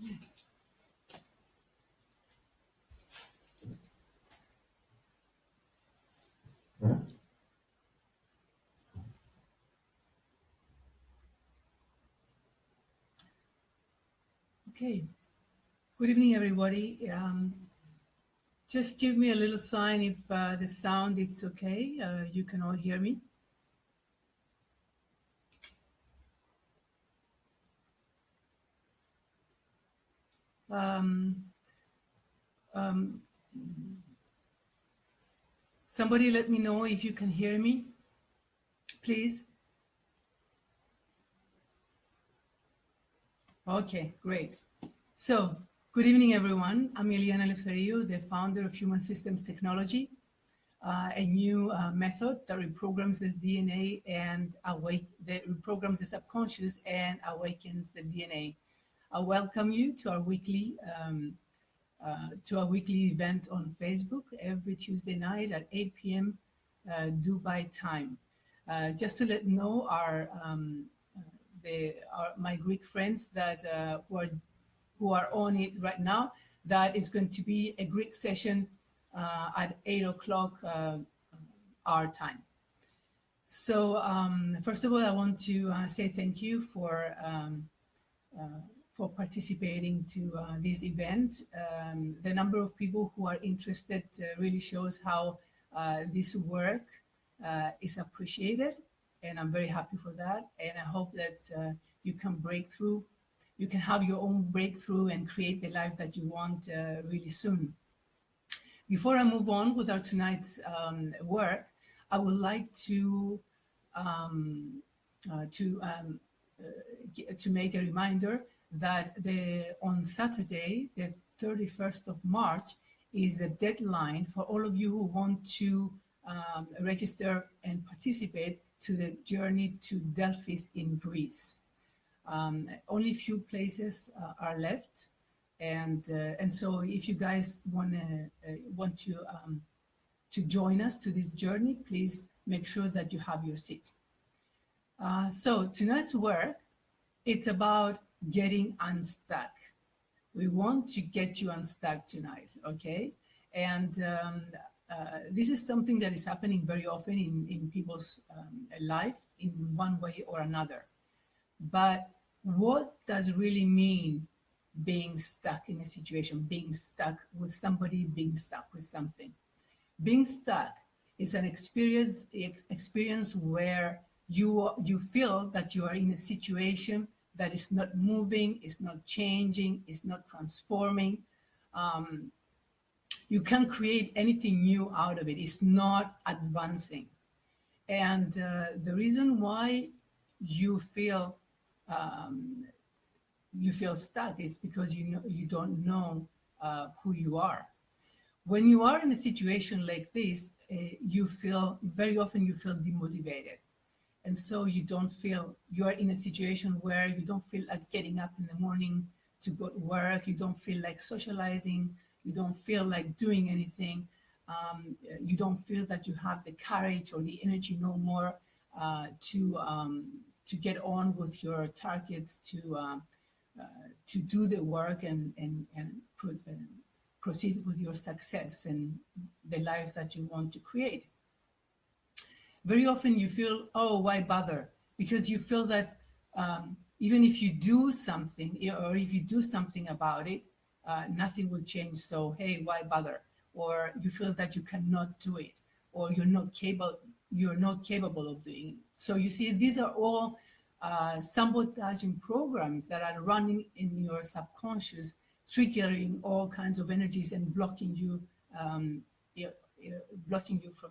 Okay. Good evening, everybody. Just give me a little sign if the sound it's okay. You can all hear me. Um, um, Somebody let me know if you can hear me, please. Okay, great. So, good evening, everyone. I'm Eliana Leferillo, the founder of Human Systems Technology, a new method that reprograms the DNA and reprograms the subconscious and awakens the DNA. I welcome you to our weekly event on Facebook every Tuesday night at 8 p.m. Dubai time. Just to let know my Greek friends that who are on it right now, that it's going to be a Greek session at 8 o'clock our time. So first of all, I want to say thank you for participating to this event. The number of people who are interested really shows how this work is appreciated, and I'm very happy for that. And I hope that you can break through, you can have your own breakthrough and create the life that you want really soon. Before I move on with our tonight's work, I would like to make a reminder that on Saturday, the 31st of March, is the deadline for all of you who want to register and participate to the journey to Delphi in Greece. Only a few places are left, and so if you guys want to join us to this journey, please make sure that you have your seat. So tonight's work, it's about getting unstuck. We want to get you unstuck tonight, okay? And this is something that is happening very often in people's life in one way or another. But what does it really mean being stuck in a situation, being stuck with somebody, being stuck with something? Being stuck is an experience where you feel that you are in a situation that is not moving, is not changing, is not transforming. You can't create anything new out of it. It's not advancing. And the reason why you feel stuck is because you don't know who you are. When you are in a situation like this, very often you feel demotivated. And so you are in a situation where you don't feel like getting up in the morning to go to work. You don't feel like socializing. You don't feel like doing anything. You don't feel that you have the courage or the energy no more to get on with your targets, to do the work and proceed with your success and the life that you want to create. Very often you feel, oh, why bother? Because you feel that even if you do something, or if you do something about it, nothing will change. So, hey, why bother? Or you feel that you cannot do it, or you're not capable of doing it. So you see, these are all sabotaging programs that are running in your subconscious, triggering all kinds of energies and blocking you from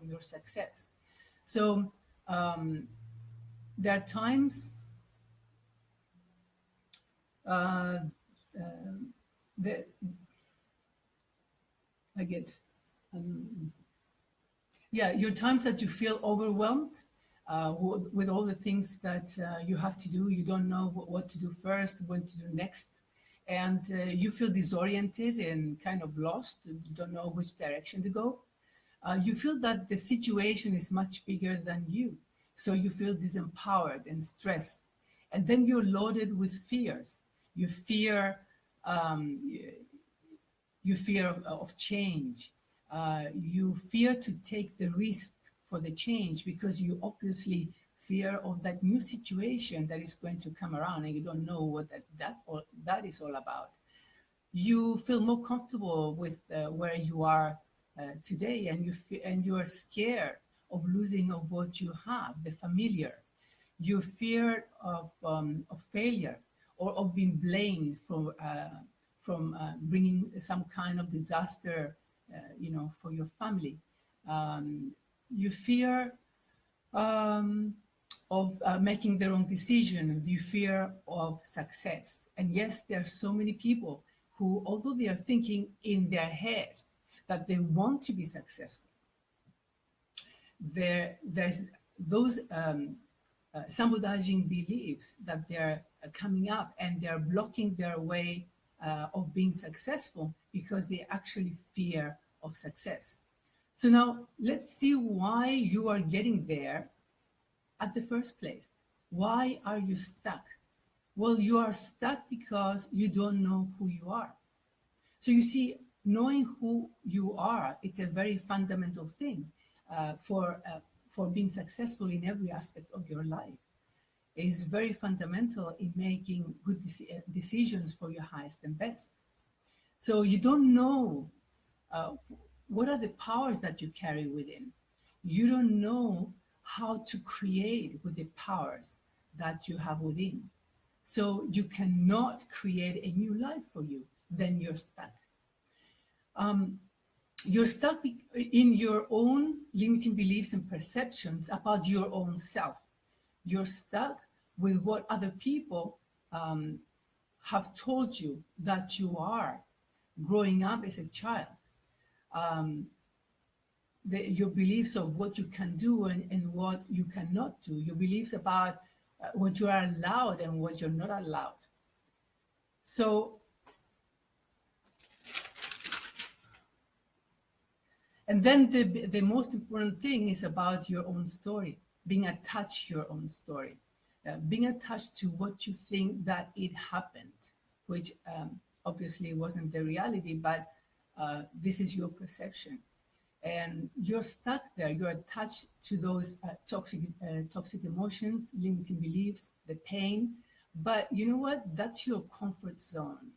your success. So there are times that I get, your times that you feel overwhelmed with all the things that you have to do. You don't know what to do first, what to do next. And you feel disoriented and kind of lost. You don't know which direction to go. You feel that the situation is much bigger than you. So you feel disempowered and stressed. And then you're loaded with fears. You fear You, you fear of change. You fear to take the risk for the change because you obviously fear of that new situation that is going to come around and you don't know what that is all about. You feel more comfortable with where you are today, and and you are scared of losing of what you have, the familiar. You fear of failure or of being blamed from bringing some kind of disaster, for your family. You fear um, of making the wrong decision. You fear of success. And yes, there are so many people who, although they are thinking in their head that they want to be successful, there's those sabotaging beliefs that they're coming up, and they're blocking their way of being successful because they actually fear of success. So now let's see why you are getting there at the first place. Why are you stuck? Well, you are stuck because you don't know who you are. So you see, knowing who you are, it's a very fundamental thing for being successful in every aspect of your life. It is very fundamental in making good decisions for your highest and best. So you don't know uh, what are the powers that you carry within. You don't know how to create with the powers that you have within. So you cannot create a new life for you. Then you're stuck. Um, you're stuck in your own limiting beliefs and perceptions about your own self. You're stuck with what other people um, have told you that you are growing up as a child. Um, your beliefs of what you can do and what you cannot do, your beliefs about what you are allowed and what you're not allowed. So, and then the most important thing is about your own story, being attached to your own story, being attached to what you think that it happened, which obviously wasn't the reality, but this is your perception. And you're stuck there. You're attached to those toxic emotions, limiting beliefs, the pain. But you know what? That's your comfort zone.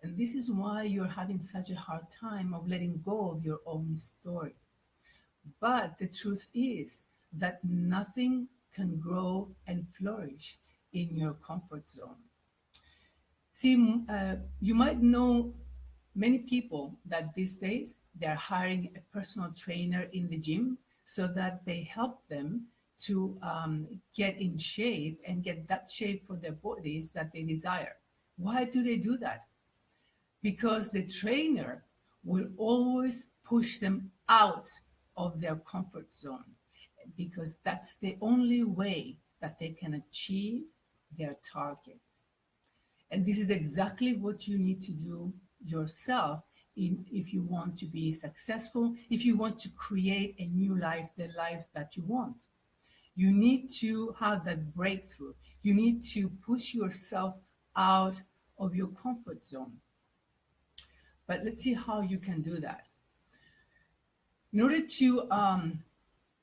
And this is why you're having such a hard time of letting go of your own story. But the truth is that nothing can grow and flourish in your comfort zone. See, you might know many people that these days they're hiring a personal trainer in the gym so that they help them to get in shape and get that shape for their bodies that they desire. Why do they do that? Because the trainer will always push them out of their comfort zone, because that's the only way that they can achieve their target. And this is exactly what you need to do yourself if you want to be successful, if you want to create a new life, the life that you want. You need to have that breakthrough. You need to push yourself out of your comfort zone. But let's see how you can do that. In order to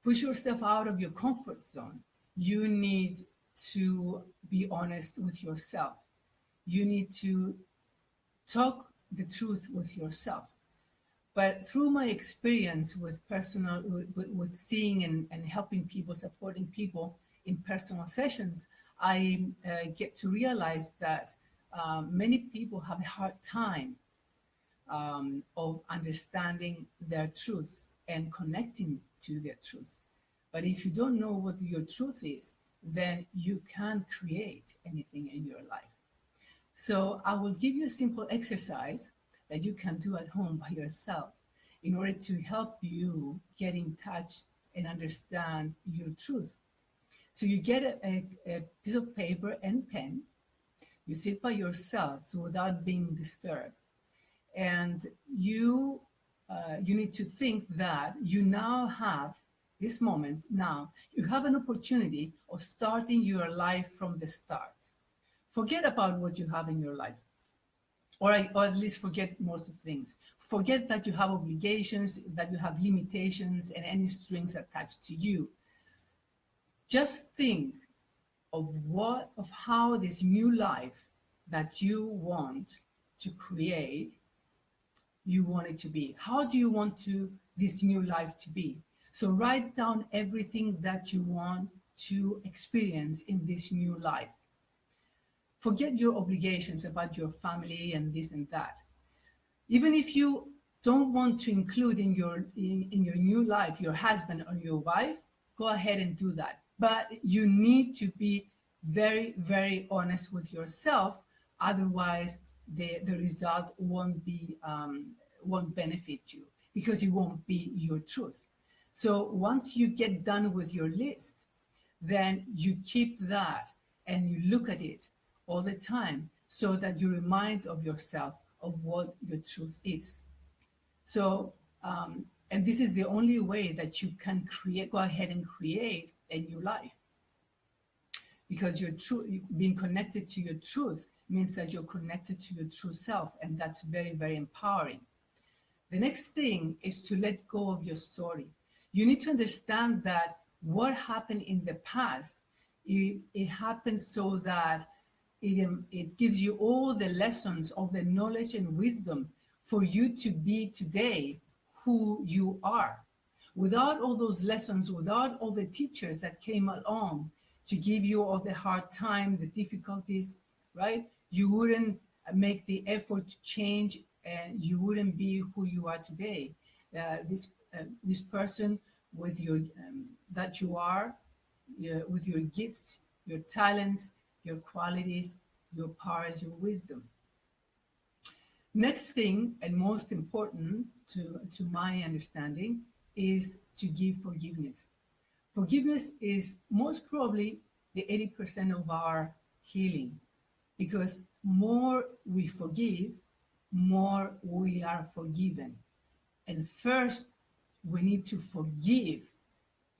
push yourself out of your comfort zone, you need to be honest with yourself. You need to talk the truth with yourself. But through my experience with with seeing and helping people, supporting people in personal sessions, I get to realize that many people have a hard time of understanding their truth and connecting to their truth. But if you don't know what your truth is, then you can't create anything in your life. So I will give you a simple exercise that you can do at home by yourself in order to help you get in touch and understand your truth. So you get a piece of paper and pen, you sit by yourself so without being disturbed, and you need to think that you now have this moment. Now you have an opportunity of starting your life from the start. Forget about what you have in your life. or at least forget most of things. Forget that you have obligations, that you have limitations, and any strings attached to you. Just think of how this new life that you want to create, you want it to be. How do you want this new life to be? So write down everything that you want to experience in this new life. Forget your obligations about your family and this and that. Even if you don't want to include in your new life your husband or your wife, go ahead and do that. But you need to be very, very honest with yourself. Otherwise, the result won't benefit you, because it won't be your truth. So once you get done with your list, then you keep that and you look at it all the time, so that you remind of yourself of what your truth is. So, and this is the only way that you can go ahead and create a new life, because your truth, being connected to your truth, means that you're connected to your true self, and that's very, very empowering. The next thing is to let go of your story. You need to understand that what happened in the past, it happened so that it gives you all the lessons of the knowledge and wisdom for you to be today who you are. Without all those lessons, without all the teachers that came along to give you all the hard time, the difficulties, right? You wouldn't make the effort to change, and you wouldn't be who you are today. This person with your that you are, with your gifts, your talents, your qualities, your powers, your wisdom. Next thing, and most important to my understanding, is to give forgiveness. Forgiveness is most probably the 80% of our healing, because more we forgive, more we are forgiven. And first, we need to forgive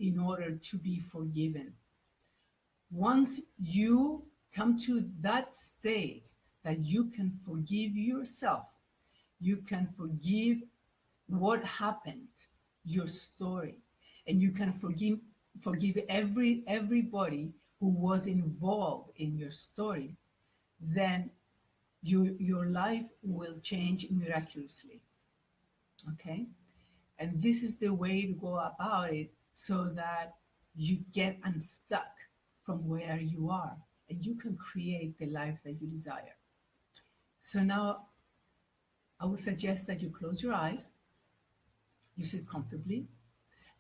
in order to be forgiven. Once you come to that state that you can forgive yourself, you can forgive what happened, your story, and you can forgive everybody who was involved in your story, then your life will change miraculously. Okay? And this is the way to go about it, so that you get unstuck from where you are, and you can create the life that you desire. So now I would suggest that you close your eyes, you sit comfortably,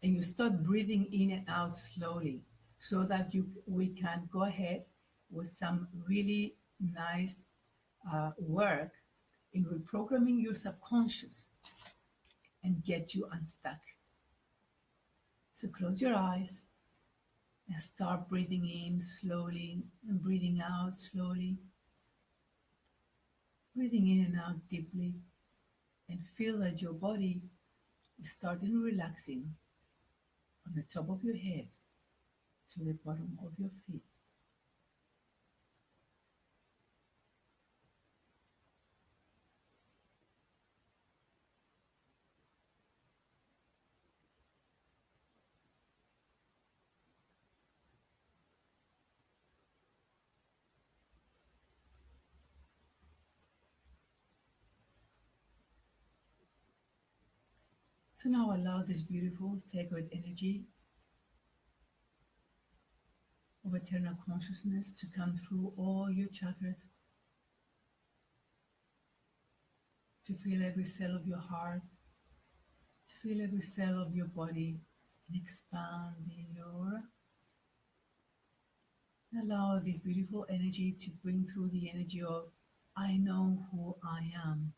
and you start breathing in and out slowly, so that we can go ahead with some really nice work in reprogramming your subconscious and get you unstuck. So close your eyes and start breathing in slowly and breathing out slowly. Breathing in and out deeply, and feel that your body is starting relaxing from the top of your head to the bottom of your feet. So now allow this beautiful sacred energy of eternal consciousness to come through all your chakras, to feel every cell of your heart, to feel every cell of your body, and expand the aura. Allow this beautiful energy to bring through the energy of I know who I am.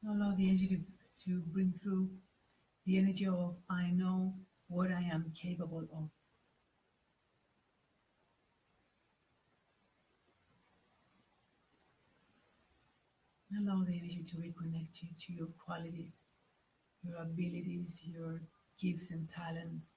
Allow the energy to bring through the energy of I know what I am capable of. Allow the energy to reconnect you to your qualities, your abilities, your gifts and talents.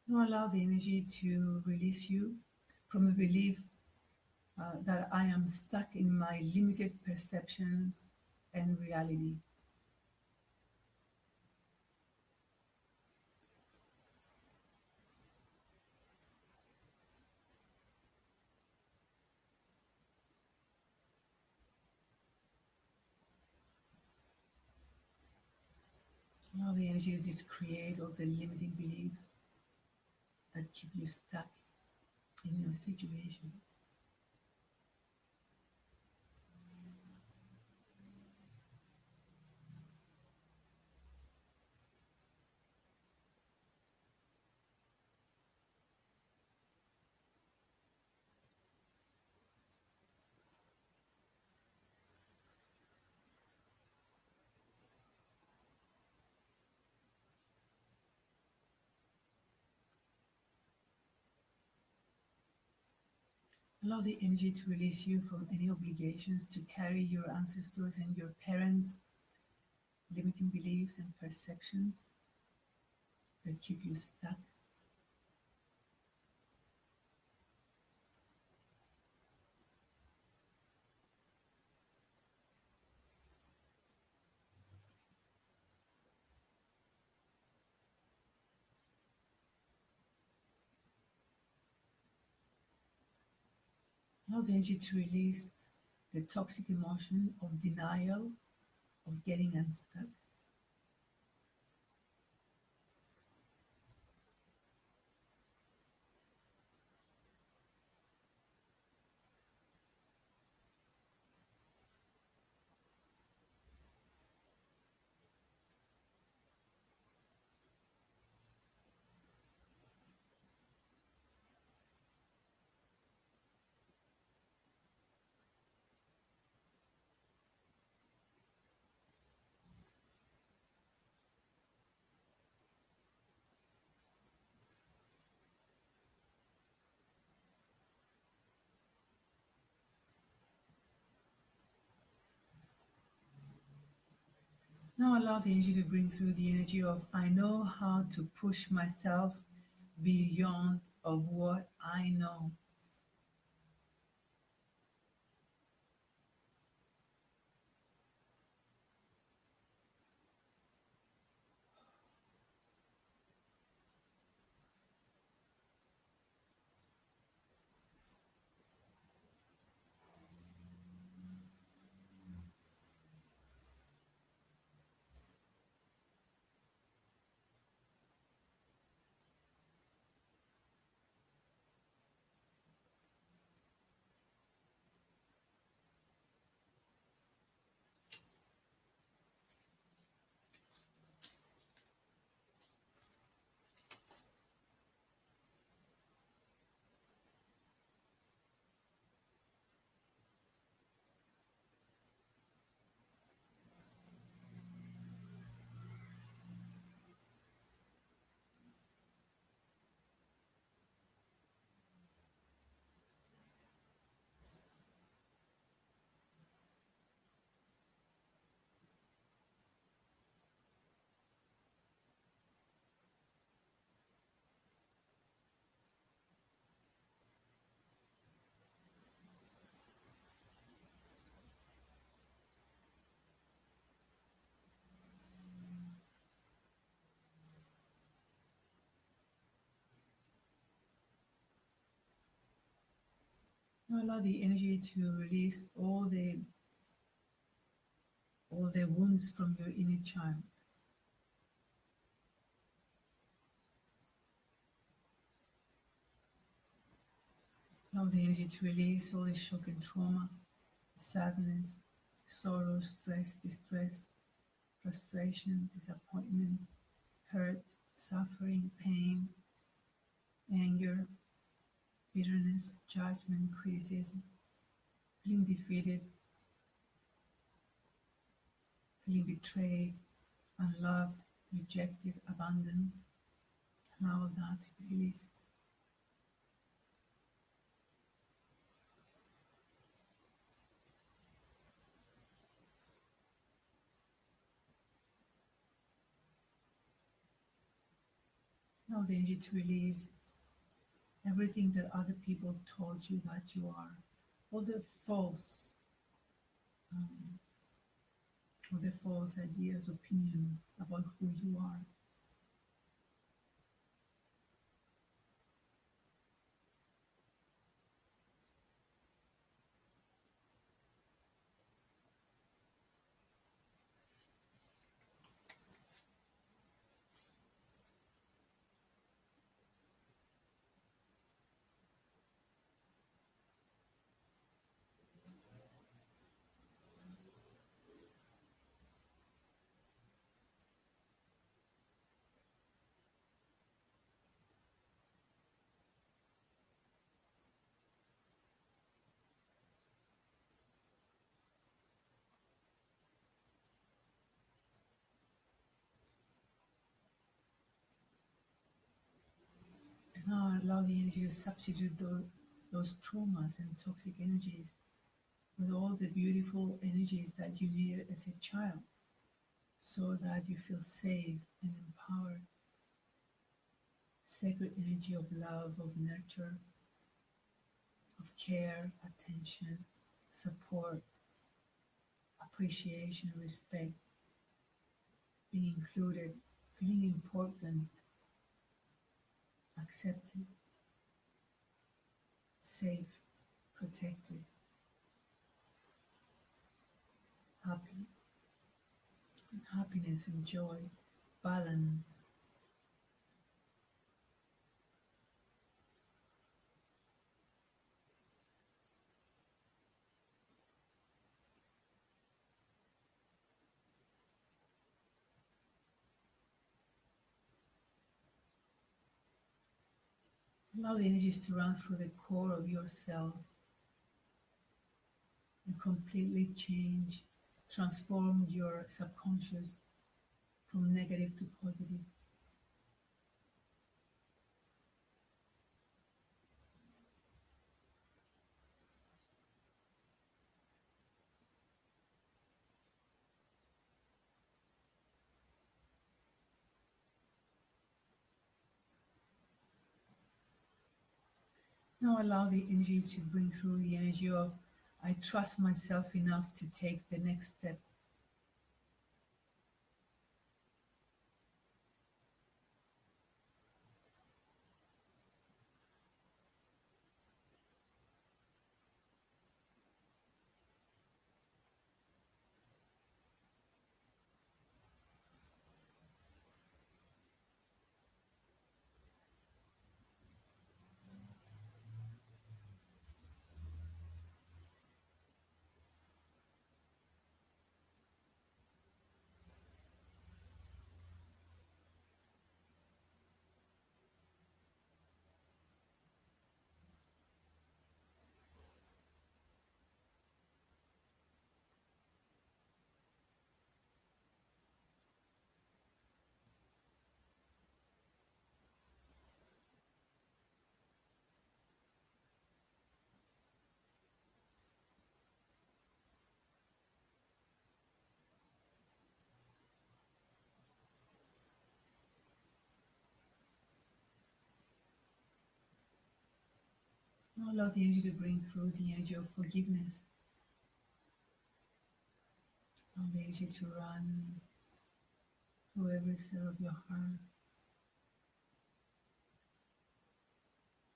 Now allow the energy to release you from the belief that I am stuck in my limited perceptions and reality. Allow the energy to just create all the limiting beliefs that keep you stuck in your situation. Allow the energy to release you from any obligations to carry your ancestors and your parents' limiting beliefs and perceptions that keep you stuck. Allow the energy to release the toxic emotion of denial, of getting unstuck. Now allow the energy to bring through the energy of I know how to push myself beyond of what I know. Now allow the energy to release all the wounds from your inner child. Allow the energy to release all the shock and trauma, sadness, sorrow, stress, distress, frustration, disappointment, hurt, suffering, pain, anger, bitterness, judgment, criticism, feeling defeated, feeling betrayed, unloved, rejected, abandoned. Allow that to be released. Allow the energy to release everything that other people told you that you are, all the false, um, all the false ideas, opinions about who you are. And now allow the energy to substitute those traumas and toxic energies with all the beautiful energies that you needed as a child so that you feel safe and empowered. Sacred energy of love, of nurture, of care, attention, support, appreciation, respect, being included, feeling important, accepted, safe, protected, happy, happiness and joy, balance. Allow the energies to run through the core of your cells and completely change, transform your subconscious from negative to positive. Now allow the energy to bring through the energy of I trust myself enough to take the next step. Now allow the energy to bring through the energy of forgiveness. Allow the energy to run through every cell of your heart.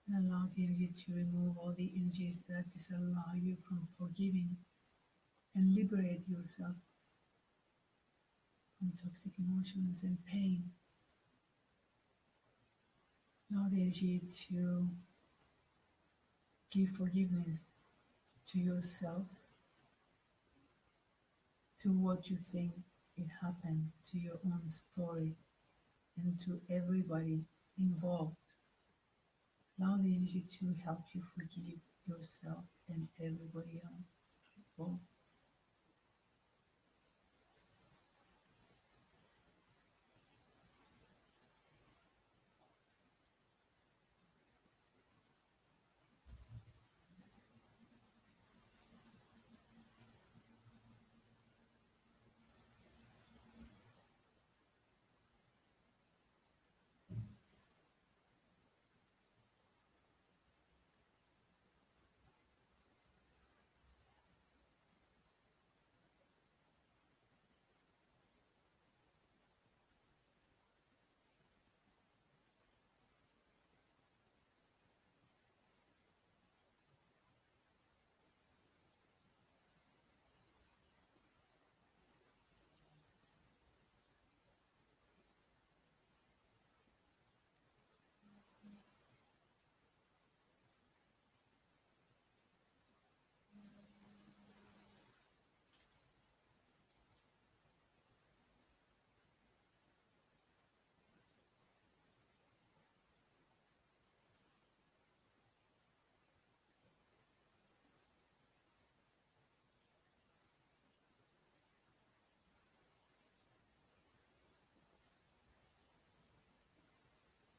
And allow the energy to remove all the energies that disallow you from forgiving and liberate yourself from toxic emotions and pain. Allow the energy to give forgiveness to yourself, to what you think it happened, to your own story, and to everybody involved. Allow the energy to help you forgive yourself and everybody else involved.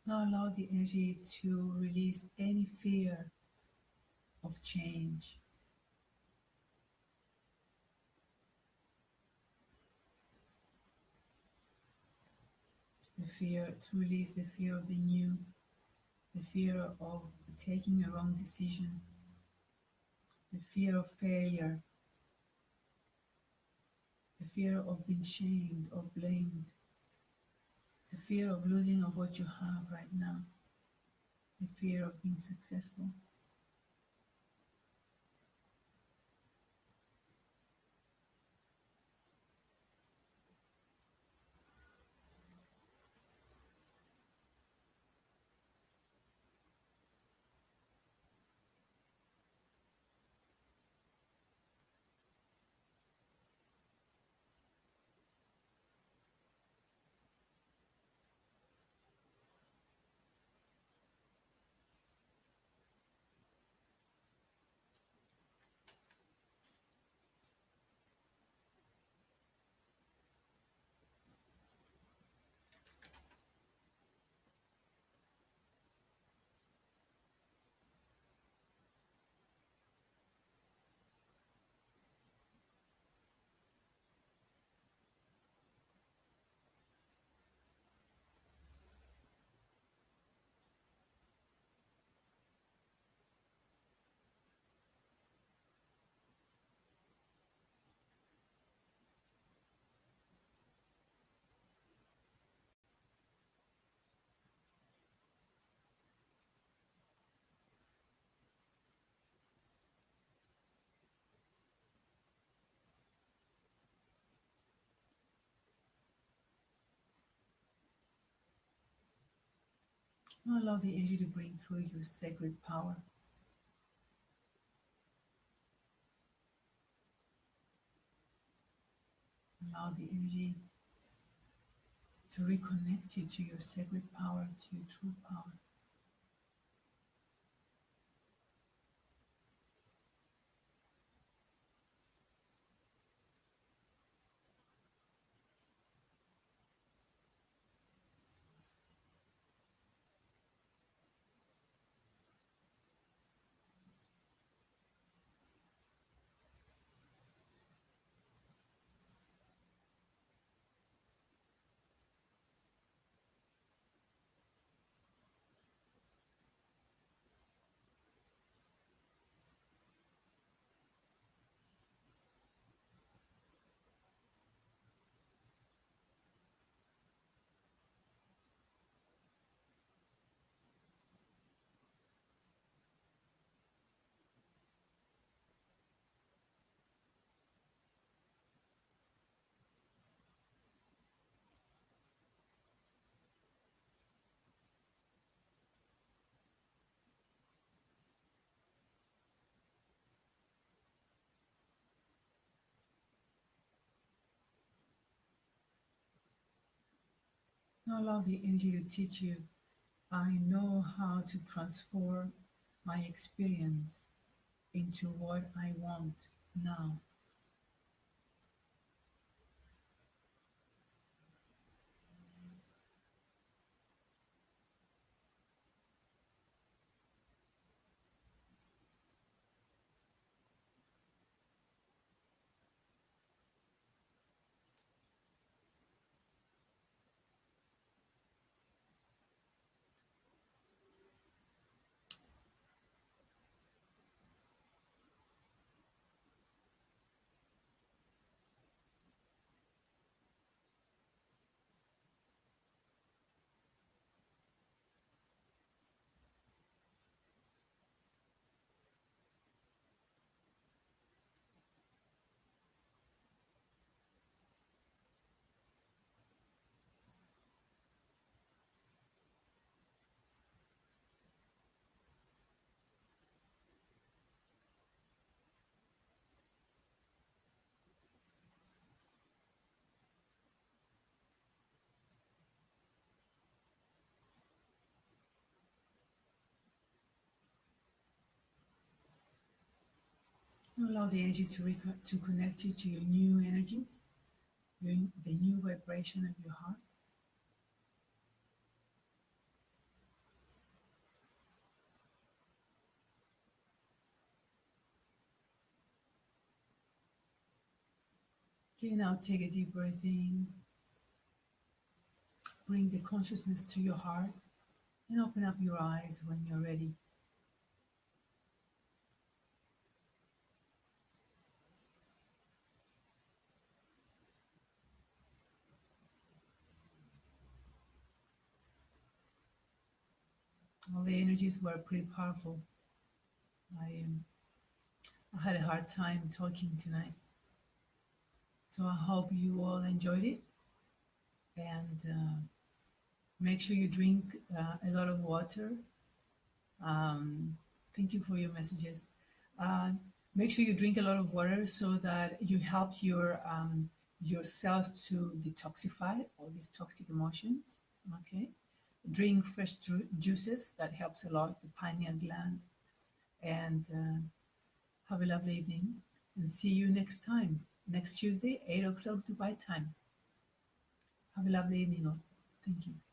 Now allow the energy to release any fear of change, the fear to release the fear of the new, the fear of taking a wrong decision, the fear of failure, the fear of being shamed or blamed, the fear of losing of what you have right now, the fear of being successful. Now allow the energy to bring through your sacred power. Allow the energy to reconnect you to your sacred power, to your true power. Now allow the energy to teach you. I know how to transform my experience into what I want now. Allow the energy to connect you to your new energies, the new vibration of your heart. Okay, now take a deep breath in, bring the consciousness to your heart, and open up your eyes when you're ready. All the energies were pretty powerful. I, um, I had a hard time talking tonight. So I hope you all enjoyed it, and make sure you drink a lot of water. Um, Thank you for your messages. Uh, Make sure you drink a lot of water so that you help your cells to detoxify all these toxic emotions. Okay, drink fresh juices. That helps a lot the pineal gland. And have a lovely evening. And see you next time, next Tuesday, 8 o'clock Dubai time. Have a lovely evening all. Thank you.